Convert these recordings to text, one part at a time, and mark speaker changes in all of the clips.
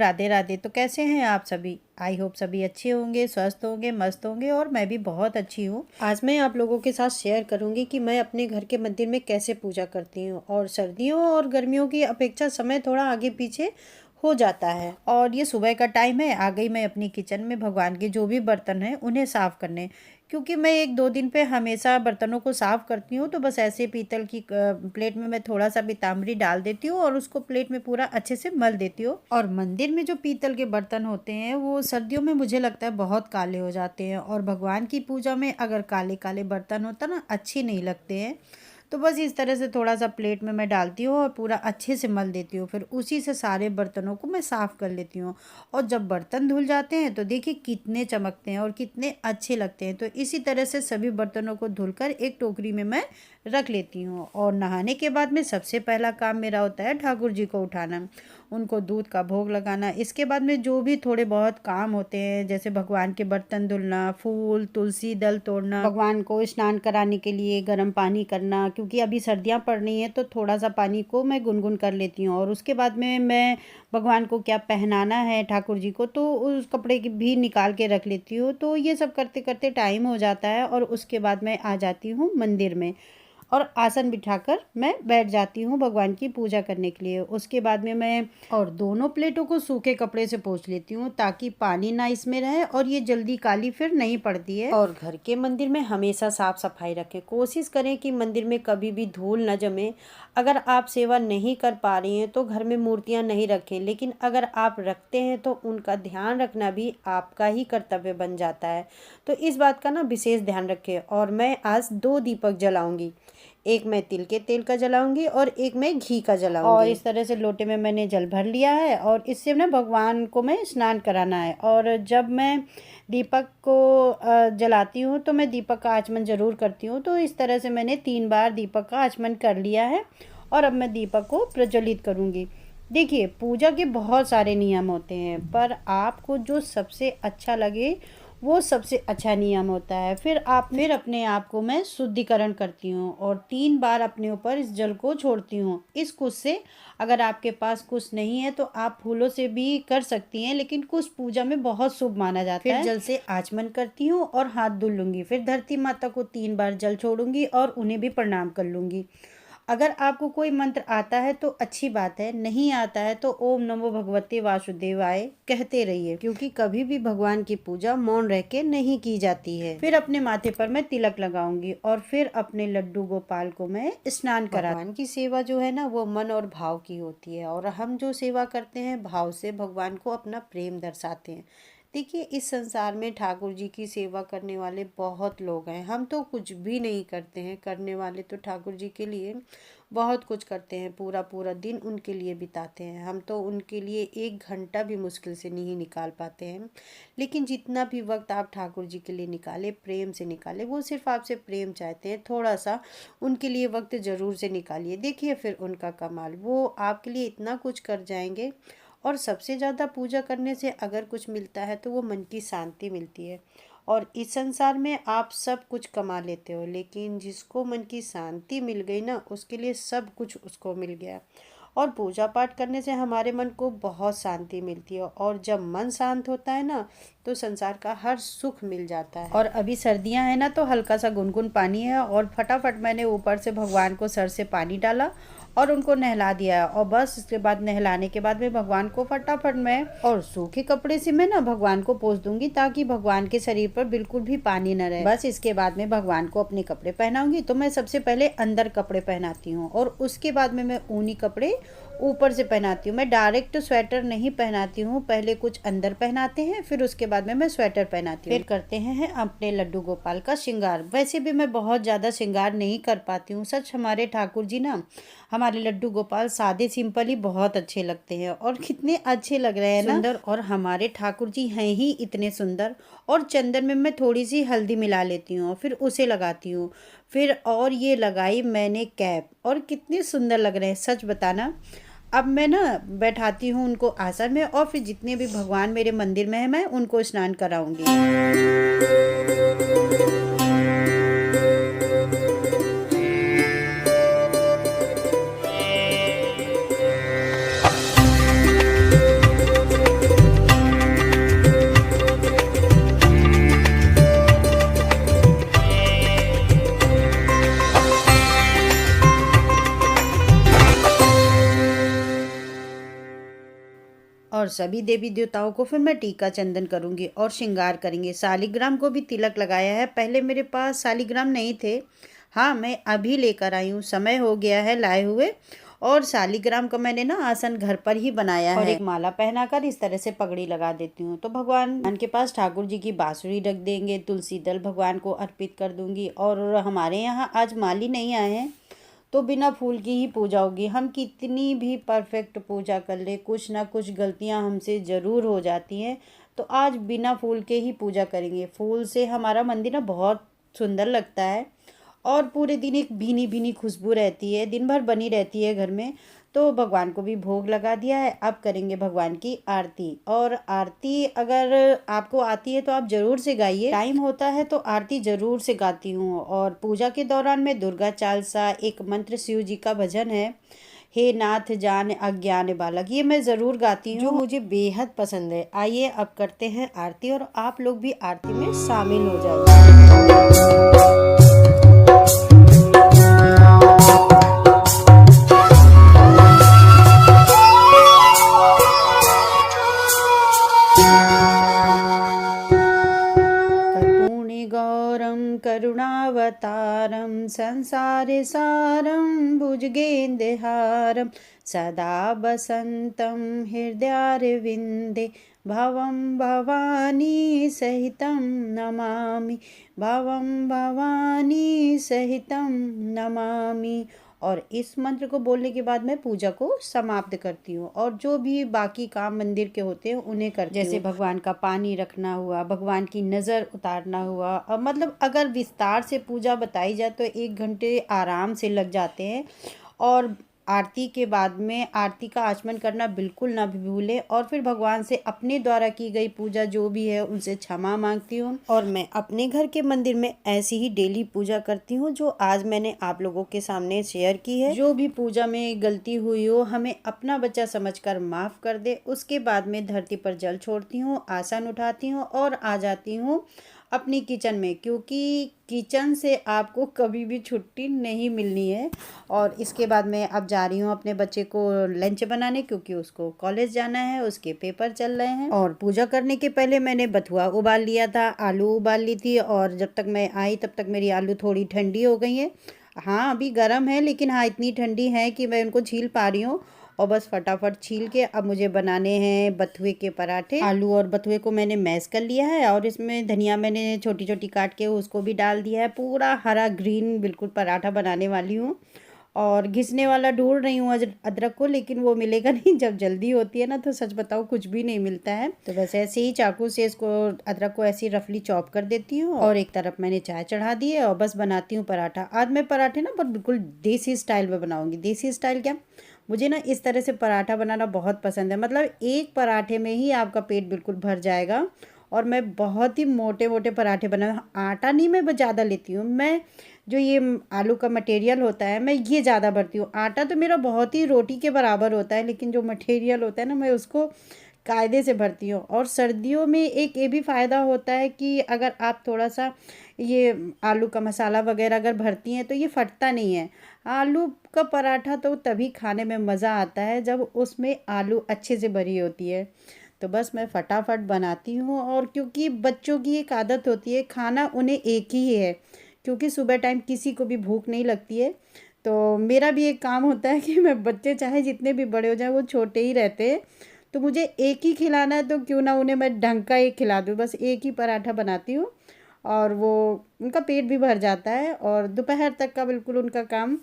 Speaker 1: राधे राधे। तो कैसे हैं आप सभी? आई होप सभी अच्छे होंगे, स्वस्थ होंगे, मस्त होंगे और मैं भी बहुत अच्छी हूँ। आज मैं आप लोगों के साथ शेयर करूँगी कि मैं अपने घर के मंदिर में कैसे पूजा करती हूँ। और सर्दियों और गर्मियों की अपेक्षा समय थोड़ा आगे पीछे हो जाता है। और ये सुबह का टाइम है, आ गई मैं अपनी किचन में भगवान के जो भी बर्तन हैं उन्हें साफ़ करने। क्योंकि मैं 1-2 दिन पे हमेशा बर्तनों को साफ़ करती हूँ, तो बस ऐसे पीतल की प्लेट में मैं थोड़ा-सा पीताम्बरी डाल देती हूँ और उसको प्लेट में पूरा अच्छे से मल देती हूँ। और मंदिर में जो पीतल के बर्तन होते हैं, वो सर्दियों में मुझे लगता है बहुत काले हो जाते हैं और भगवान की पूजा में अगर काले-काले बर्तन होता ना, अच्छे नहीं लगते हैं। तो बस इस तरह से थोड़ा-सा प्लेट में मैं डालती हूँ और पूरा अच्छे से मल देती हूँ। फिर उसी से सारे बर्तनों को मैं साफ़ कर लेती हूँ। और जब बर्तन धुल जाते हैं तो देखिए कितने चमकते हैं और कितने अच्छे लगते हैं। तो इसी तरह से सभी बर्तनों को धुलकर एक टोकरी में मैं रख लेती हूँ। और नहाने के बाद में सबसे पहला काम मेरा होता है ठाकुर जी को उठाना, उनको दूध का भोग लगाना। इसके बाद में जो भी थोड़े बहुत काम होते हैं, जैसे भगवान के बर्तन धुलना, फूल, तुलसी दल तोड़ना, भगवान को स्नान कराने के लिए गर्म पानी करना, क्योंकि अभी सर्दियाँ पड़ रही हैं तो थोड़ा सा पानी को मैं गुनगुन कर लेती हूँ। और उसके बाद में मैं भगवान को क्या पहनाना है ठाकुर जी को, तो उस कपड़े की भी निकाल के रख लेती हूँ। तो ये सब करते करते टाइम हो जाता है और उसके बाद मैं आ जाती हूँ मंदिर में और आसन बिठाकर मैं बैठ जाती हूँ भगवान की पूजा करने के लिए। उसके बाद में मैं और दोनों प्लेटों को सूखे कपड़े से पोंछ लेती हूँ ताकि पानी ना इसमें रहे और ये जल्दी काली फिर नहीं पड़ती है। और घर के मंदिर में हमेशा साफ सफाई रखें, कोशिश करें कि मंदिर में कभी भी धूल न जमे। अगर आप सेवा नहीं कर पा रही हैं तो घर में मूर्तियाँ नहीं रखें, लेकिन अगर आप रखते हैं तो उनका ध्यान रखना भी आपका ही कर्तव्य बन जाता है। तो इस बात का ना विशेष ध्यान रखें। और मैं आज 2 दीपक जलाऊंगी, एक मैं तिल के तेल का जलाऊंगी और एक मैं घी का जलाऊंगी। और इस तरह से लोटे में मैंने जल भर लिया है और इससे ना भगवान को मैं स्नान कराना है। और जब मैं दीपक को जलाती हूँ तो मैं दीपक का आचमन ज़रूर करती हूँ। तो इस तरह से मैंने 3 बार दीपक का आचमन कर लिया है और अब मैं दीपक को प्रज्वलित करूँगी। देखिए, पूजा के बहुत सारे नियम होते हैं, पर आपको जो सबसे अच्छा लगे वो सबसे अच्छा नियम होता है। फिर अपने आप को मैं शुद्धिकरण करती हूँ और 3 बार अपने ऊपर इस जल को छोड़ती हूँ। इस कुश से, अगर आपके पास कुश नहीं है तो आप फूलों से भी कर सकती हैं, लेकिन कुश पूजा में बहुत शुभ माना जाता है। फिर जल से आचमन करती हूँ और हाथ धुल लूँगी। फिर धरती माता को 3 बार जल छोड़ूंगी और उन्हें भी प्रणाम कर लूँगी। अगर आपको कोई मंत्र आता है तो अच्छी बात है, नहीं आता है तो ओम नमो भगवते वासुदेवाय कहते रहिए, क्योंकि कभी भी भगवान की पूजा मौन रह के नहीं की जाती है। फिर अपने माथे पर मैं तिलक लगाऊंगी और फिर अपने लड्डू गोपाल को मैं स्नान करा। भगवान की सेवा जो है ना, वो मन और भाव की होती है और हम जो सेवा करते हैं भाव से भगवान को अपना प्रेम दर्शाते हैं। देखिए, इस संसार में ठाकुर जी की सेवा करने वाले बहुत लोग हैं। हम तो कुछ भी नहीं करते हैं, करने वाले तो ठाकुर जी के लिए बहुत कुछ करते हैं, पूरा पूरा दिन उनके लिए बिताते हैं। हम तो उनके लिए 1 घंटा भी मुश्किल से नहीं निकाल पाते हैं। लेकिन जितना भी वक्त आप ठाकुर जी के लिए निकाले, प्रेम से निकाले, वो सिर्फ आपसे प्रेम चाहते हैं। थोड़ा सा उनके लिए वक्त ज़रूर से निकालिए, देखिए फिर उनका कमाल, वो आपके लिए इतना कुछ कर जाएंगे। और सबसे ज़्यादा पूजा करने से अगर कुछ मिलता है तो वो मन की शांति मिलती है। और इस संसार में आप सब कुछ कमा लेते हो, लेकिन जिसको मन की शांति मिल गई ना, उसके लिए सब कुछ उसको मिल गया। और पूजा पाठ करने से हमारे मन को बहुत शांति मिलती है और जब मन शांत होता है ना, तो संसार का हर सुख मिल जाता है। और अभी सर्दियां हैं ना, तो हल्का सा गुनगुन पानी है और फटाफट मैंने ऊपर से भगवान को सर से पानी डाला और उनको नहला दिया। और बस इसके बाद नहलाने के बाद में भगवान को फटाफट मैं और सूखे कपड़े से मैं ना भगवान को पोंछ दूंगी, ताकि भगवान के शरीर पर बिल्कुल भी पानी न रहे। बस इसके बाद में भगवान को अपने कपड़े पहनाऊंगी। तो मैं सबसे पहले अंदर कपड़े पहनाती हूँ और उसके बाद में मैं ऊनी कपड़े ऊपर से पहनाती हूँ। मैं डायरेक्ट स्वेटर नहीं पहनाती हूँ, पहले कुछ अंदर पहनाते हैं, फिर उसके बाद में मैं स्वेटर पहनाती हूँ। फिर करते हैं अपने लड्डू गोपाल का श्रृंगार। वैसे भी मैं बहुत ज़्यादा श्रृंगार नहीं कर पाती हूँ। सच, हमारे ठाकुर जी ना, हमारे लड्डू गोपाल सादे सिंपल ही बहुत अच्छे लगते हैं और कितने अच्छे लग रहे हैं ना, सुंदर। और हमारे ठाकुर जी हैं ही इतने सुंदर। और चंदन में मैं थोड़ी सी हल्दी मिला लेती हूँ और फिर उसे लगाती हूँ। फिर और ये लगाई मैंने कैप और कितने सुंदर लग रहे हैं, सच बताना। अब मैं ना बैठाती हूँ उनको आसन में और फिर जितने भी भगवान मेरे मंदिर में है, मैं उनको स्नान कराऊंगी। सभी देवी देवताओं को फिर मैं टीका चंदन करूँगी और श्रृंगार करेंगे। शालिग्राम को भी तिलक लगाया है। पहले मेरे पास शालिग्राम नहीं थे। हाँ, मैं अभी लेकर आई हूँ, समय हो गया है लाए हुए। और शालिग्राम का मैंने ना आसन घर पर ही बनाया है और एक माला पहनाकर इस तरह से पगड़ी लगा देती हूँ। तो भगवान के पास ठाकुर जी की बांसुरी रख देंगे, तुलसी दल भगवान को अर्पित कर दूंगी। और हमारे यहाँ आज माली नहीं आए हैं तो बिना फूल की ही पूजा होगी। हम कितनी भी परफेक्ट पूजा कर ले, कुछ ना कुछ गलतियाँ हमसे ज़रूर हो जाती हैं। तो आज बिना फूल के ही पूजा करेंगे। फूल से हमारा मंदिर ना बहुत सुंदर लगता है और पूरे दिन एक भीनी भीनी खुशबू रहती है, दिन भर बनी रहती है घर में। तो भगवान को भी भोग लगा दिया है। अब करेंगे भगवान की आरती। और आरती अगर आपको आती है तो आप ज़रूर से गाइए। टाइम होता है तो आरती ज़रूर से गाती हूँ। और पूजा के दौरान मैं दुर्गा चालीसा, एक मंत्र शिव जी का भजन है, हे नाथ जान अज्ञान बालक, ये मैं ज़रूर गाती हूँ, जो मुझे बेहद पसंद है। आइए अब करते हैं आरती और आप लोग भी आरती में शामिल हो जाइए। गौरम करुणावतारम संसारे सारम भुजगेन्द्रहारम सदा वसंतं हृदयारविन्दे भवं भवानी सहितं नमामि, भवं भवानी सहितं नमामि। और इस मंत्र को बोलने के बाद मैं पूजा को समाप्त करती हूँ और जो भी बाकी काम मंदिर के होते हैं उन्हें करती हूँ। जैसे भगवान का पानी रखना हुआ, भगवान की नज़र उतारना हुआ। और मतलब अगर विस्तार से पूजा बताई जाए तो 1 घंटे आराम से लग जाते हैं। और आरती के बाद में आरती का आचमन करना बिल्कुल ना भी भूलें। और फिर भगवान से अपने द्वारा की गई पूजा जो भी है उनसे क्षमा मांगती हूँ। और मैं अपने घर के मंदिर में ऐसी ही डेली पूजा करती हूँ जो आज मैंने आप लोगों के सामने शेयर की है। जो भी पूजा में गलती हुई हो हमें अपना बच्चा समझकर माफ़ कर दे। उसके बाद में धरती पर जल छोड़ती हूँ, आसन उठाती हूँ और आ जाती हूँ अपनी किचन में, क्योंकि किचन से आपको कभी भी छुट्टी नहीं मिलनी है। और इसके बाद मैं अब जा रही हूँ अपने बच्चे को लंच बनाने, क्योंकि उसको कॉलेज जाना है, उसके पेपर चल रहे हैं। और पूजा करने के पहले मैंने बथुआ उबाल लिया था, आलू उबाल ली थी। और जब तक मैं आई तब तक मेरी आलू थोड़ी ठंडी हो गई है। हाँ, अभी गर्म है लेकिन हाँ इतनी ठंडी है कि मैं उनको छील पा रही हूँ। और बस फटाफट छील के अब मुझे बनाने हैं बथुए के पराठे। आलू और बथुए को मैंने मैश कर लिया है और इसमें धनिया मैंने छोटी छोटी काट के उसको भी डाल दिया है। पूरा हरा ग्रीन बिल्कुल पराठा बनाने वाली हूँ। और घिसने वाला ढूंढ रही हूँ अदरक को, लेकिन वो मिलेगा नहीं। जब जल्दी होती है ना तो सच बताओ कुछ भी नहीं मिलता है। तो बस ऐसे ही चाकू से इसको अदरक को ऐसे ही रफली चॉप कर देती हूँ। और एक तरफ मैंने चाय चढ़ा दी है और बस बनाती हूँ पराठा। आज मैं पराठे ना पर बिल्कुल देसी स्टाइल में बनाऊँगी। देसी स्टाइल क्या, मुझे ना इस तरह से पराठा बनाना बहुत पसंद है। मतलब एक पराठे में ही आपका पेट बिल्कुल भर जाएगा। और मैं बहुत ही मोटे मोटे पराठे बना, आटा नहीं मैं ज़्यादा लेती हूँ। मैं जो ये आलू का मटेरियल होता है मैं ये ज़्यादा भरती हूँ। आटा तो मेरा बहुत ही रोटी के बराबर होता है, लेकिन जो मटेरियल होता है ना मैं उसको कायदे से भरती हूँ। और सर्दियों में एक ये भी फ़ायदा होता है कि अगर आप थोड़ा सा ये आलू का मसाला वगैरह अगर भरती हैं तो ये फटता नहीं है। आलू का पराठा तो तभी खाने में मज़ा आता है जब उसमें आलू अच्छे से भरी होती है। तो बस मैं फटाफट बनाती हूँ। और क्योंकि बच्चों की एक आदत होती है, खाना उन्हें एक ही है, क्योंकि सुबह टाइम किसी को भी भूख नहीं लगती है। तो मेरा भी एक काम होता है कि मैं बच्चे चाहे जितने भी बड़े हो जाए वो छोटे ही रहते हैं, तो मुझे एक ही खिलाना है तो क्यों ना उन्हें मैं ढंग का एक खिला दूँ। बस एक ही पराठा बनाती हूँ और वो उनका पेट भी भर जाता है और दोपहर तक का बिल्कुल उनका काम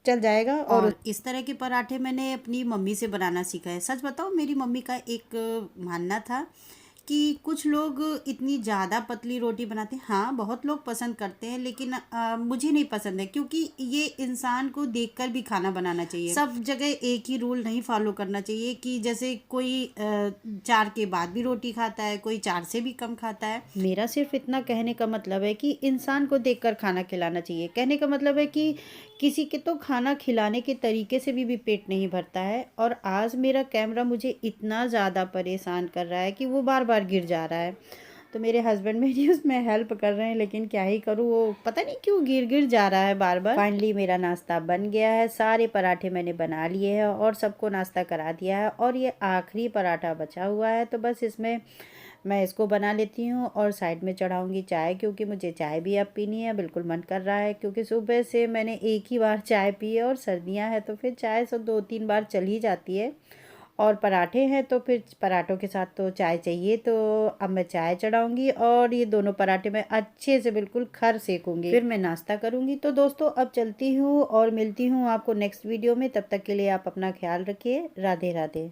Speaker 1: चल जाएगा। और इस तरह के पराठे मैंने अपनी मम्मी से बनाना सीखा है। सच बताओ मेरी मम्मी का एक मानना था कि कुछ लोग इतनी ज़्यादा पतली रोटी बनाते हैं। हाँ, बहुत लोग पसंद करते हैं, लेकिन मुझे नहीं पसंद है, क्योंकि ये इंसान को देखकर भी खाना बनाना चाहिए। सब जगह एक ही रूल नहीं फॉलो करना चाहिए कि जैसे कोई 4 के बाद भी रोटी खाता है, कोई 4 से भी कम खाता है। मेरा सिर्फ इतना कहने का मतलब है कि इंसान को देखकर खाना खिलाना चाहिए। कहने का मतलब है कि किसी के तो खाना खिलाने के तरीके से भी पेट नहीं भरता है। और आज मेरा कैमरा मुझे इतना ज़्यादा परेशान कर रहा है कि वो बार बार गिर जा रहा है। तो मेरे हस्बैंड मेरी उसमें हेल्प कर रहे हैं, लेकिन क्या ही करूँ, वो पता नहीं क्यों गिर गिर जा रहा है बार बार। फाइनली मेरा नाश्ता बन गया है, सारे पराठे मैंने बना लिए हैं और सबको नाश्ता करा दिया है, और ये आखिरी पराठा बचा हुआ है, तो बस इसमें मैं इसको बना लेती हूँ और साइड में चढ़ाऊँगी चाय, क्योंकि मुझे चाय भी अब पीनी है, बिल्कुल मन कर रहा है, क्योंकि सुबह से मैंने एक ही बार चाय पी है और सर्दियाँ हैं तो फिर चाय से 2-3 बार चल ही जाती है। और पराठे हैं तो फिर पराठों के साथ तो चाय चाहिए, तो अब मैं चाय चढ़ाऊँगी और ये दोनों पराठे मैं अच्छे से बिल्कुल खर सेकूँगी, फिर मैं नाश्ता करूँगी। तो दोस्तों अब चलती हूँ और मिलती हूँ आपको नेक्स्ट वीडियो में, तब तक के लिए आप अपना ख्याल रखिए। राधे राधे।